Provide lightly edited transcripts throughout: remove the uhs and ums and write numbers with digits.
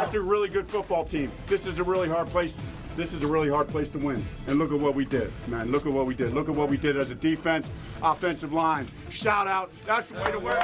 That's a really good football team. This is a really hard place. This is a really hard place to win. And look at what we did, man. Look at what we did. Look at what we did as a defense, offensive line. Shout out. That's the way to win.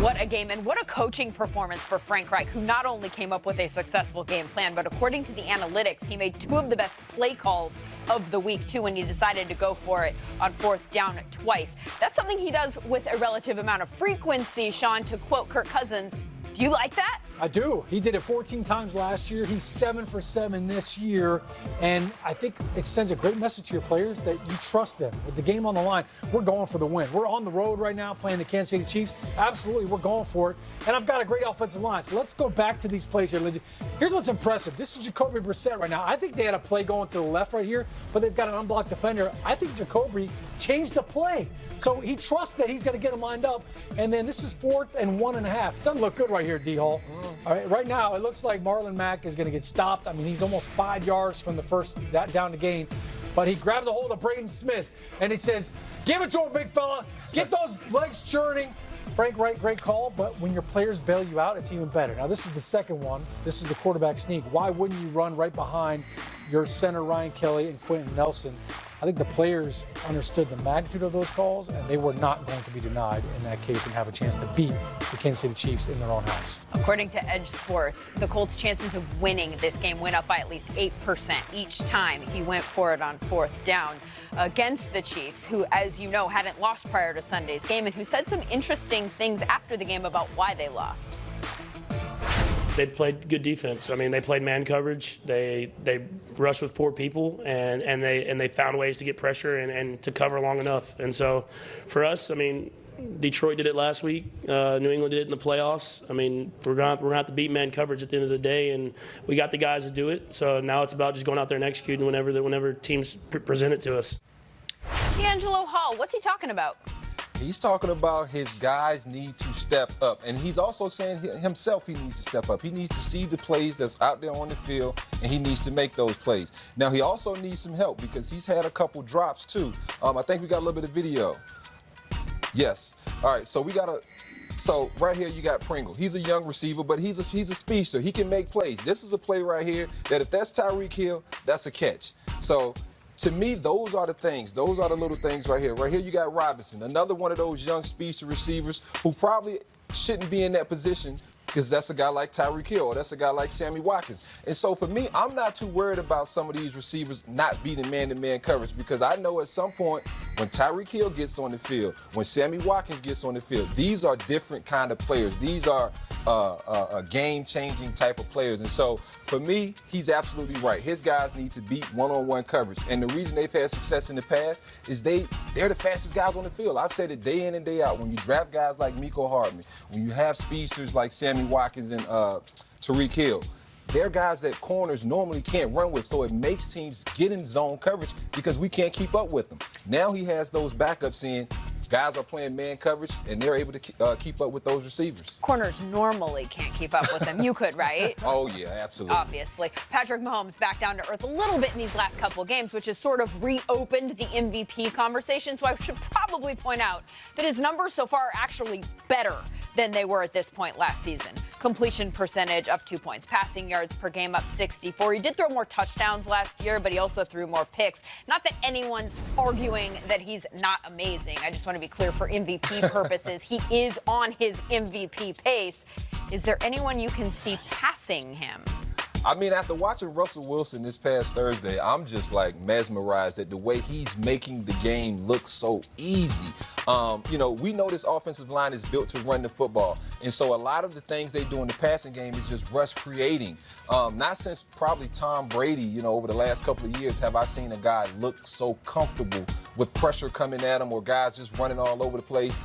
What a game and what a coaching performance for Frank Reich, who not only came up with a successful game plan, but according to the analytics, he made 2 of the best play calls of the week, too, when he decided to go for it on 4th down twice. That's something he does with a relative amount of frequency, Sean, to quote Kirk Cousins. Do you like that? I do. He did it 14 times last year. He's 7 for 7 this year. And I think it sends a great message to your players that you trust them. With the game on the line, we're going for the win. We're on the road right now playing the Kansas City Chiefs. Absolutely, we're going for it. And I've got a great offensive line. So let's go back to these plays here, Lindsay. Here's what's impressive. This is Jacoby Brissett right now. I think they had a play going to the left right here, but they've got an unblocked defender. I think Jacoby changed the play. So he trusts that he's going to get him lined up. And then this is 4th and 1.5. Doesn't look good right here, D-Hall. All right, right now, it looks like Marlon Mack is going to get stopped. I mean, he's almost 5 yards from the first down to gain. But he grabs a hold of Braden Smith, and he says, give it to him, big fella. Get those legs churning. Frank Wright, great call, but when your players bail you out, it's even better. Now, this is the second one. This is the quarterback sneak. Why wouldn't you run right behind your center, Ryan Kelly, and Quentin Nelson? I think the players understood the magnitude of those calls, and they were not going to be denied in that case and have a chance to beat the Kansas City Chiefs in their own house. According to Edge Sports, the Colts' chances of winning this game went up by at least 8% each time he went for it on 4th down against the Chiefs, who, as you know, hadn't lost prior to Sunday's game and who said some interesting things after the game about why they lost. They played good defense. I mean, they played man coverage. They rushed with 4 people, and they found ways to get pressure and to cover long enough. And so, for us, I mean, Detroit did it last week. New England did it in the playoffs. I mean, we're gonna have to beat man coverage at the end of the day, and we got the guys to do it. So now it's about just going out there and executing whenever teams present it to us. DeAngelo Hall, what's he talking about? He's talking about his guys need to step up. And he's also saying himself he needs to step up. He needs to see the plays that's out there on the field, and he needs to make those plays. Now, he also needs some help because he's had a couple drops, too. I think we got a little bit of video. Yes. All right, so so right here you got Pringle. He's a young receiver, but he's a speedster. He can make plays. This is a play right here that if that's Tyreek Hill, that's a catch. So to me, those are the things. Those are the little things right here. Right here, you got Robinson, another one of those young speedster receivers who probably shouldn't be in that position because that's a guy like Tyreek Hill or that's a guy like Sammy Watkins. And so for me, I'm not too worried about some of these receivers not beating man-to-man coverage because I know at some point when Tyreek Hill gets on the field, when Sammy Watkins gets on the field, these are different kind of players. These are game-changing type of players. And so for me, he's absolutely right. His guys need to beat one-on-one coverage. And the reason they've had success in the past is they're the fastest guys on the field. I've said it day in and day out. When you draft guys like Mecole Hardman, when you have speedsters like Sammy Watkins and Tyreek Hill, they're guys that corners normally can't run with, so it makes teams get in zone coverage because we can't keep up with them. Now he has those backups in. Guys are playing man coverage, and they're able to keep up with those receivers. Corners normally can't keep up with them. You could, right? Oh, yeah, absolutely. Obviously. Patrick Mahomes back down to earth a little bit in these last couple of games, which has sort of reopened the MVP conversation. So I should probably point out that his numbers so far are actually better than they were at this point last season. Completion percentage up 2 points. Passing yards per game up 64. He did throw more touchdowns last year, but he also threw more picks. Not that anyone's arguing that he's not amazing. I just want to be clear for MVP purposes. He is on his MVP pace. Is there anyone you can see passing him? I mean, after watching Russell Wilson this past Thursday, I'm just like mesmerized at the way he's making the game look so easy. We know this offensive line is built to run the football. And so a lot of the things they do in the passing game is just rush creating. Not since probably Tom Brady, over the last couple of years have I seen a guy look so comfortable with pressure coming at him or guys just running all over the place.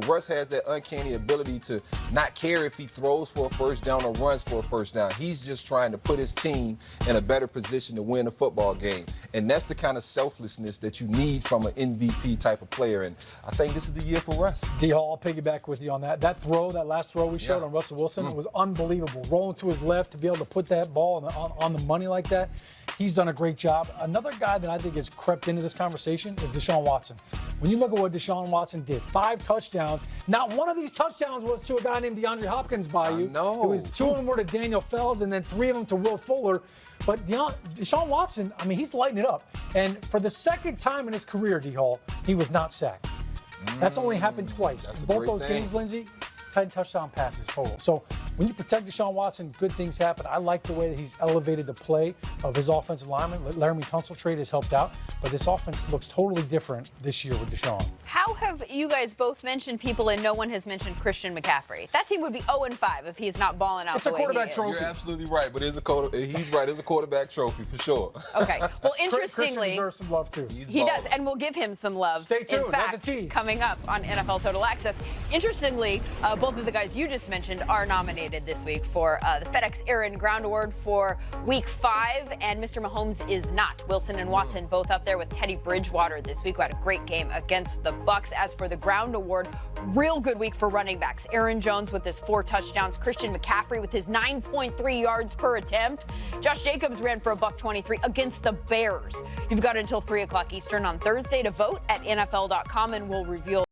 Russ has that uncanny ability to not care if he throws for a first down or runs for a first down. He's just trying to put his team in a better position to win a football game. And that's the kind of selflessness that you need from an MVP type of player. And I think this is the year for Russ. D-Hall, I'll piggyback with you on that. That last throw we showed on Russell Wilson, it was unbelievable. Rolling to his left to be able to put that ball on the money like that. He's done a great job. Another guy that I think has crept into this conversation is Deshaun Watson. When you look at what Deshaun Watson did, 5 touchdowns touchdowns. Not one of these touchdowns was to a guy named DeAndre Hopkins by you. know. It was 2 of them were to Daniel Fells and then 3 of them to Will Fuller. But Deshaun Watson, I mean, he's lighting it up. And for the second time in his career, D-Hall, he was not sacked. That's only happened twice. That's In a both great those thing. games, Lindsey, 10 touchdown passes total. So when you protect Deshaun Watson, good things happen. I like the way that he's elevated the play of his offensive lineman. Laramie Tunsil trade has helped out, but this offense looks totally different this year with Deshaun. How have you guys both mentioned people and no one has mentioned Christian McCaffrey? That team would be 0-5 if he's not balling out It's the a way he quarterback is. trophy. You're absolutely right, but he's right. It's a quarterback trophy for sure. Okay. Well, Christian interestingly, deserves some love too. he does, and we'll give him some love. Stay tuned. In That's fact, a tease. coming up on NFL Total Access. Interestingly, both of the guys you just mentioned are nominated this week for the FedEx Aaron Ground Award for Week 5, and Mr. Mahomes is not. Wilson and Watson both up there with Teddy Bridgewater this week, who had a great game against the Bucs. As for the Ground Award, real good week for running backs. Aaron Jones with his 4 touchdowns, Christian McCaffrey with his 9.3 yards per attempt. Josh Jacobs ran for $123 against the Bears. You've got until 3 o'clock Eastern on Thursday to vote at NFL.com, and we'll reveal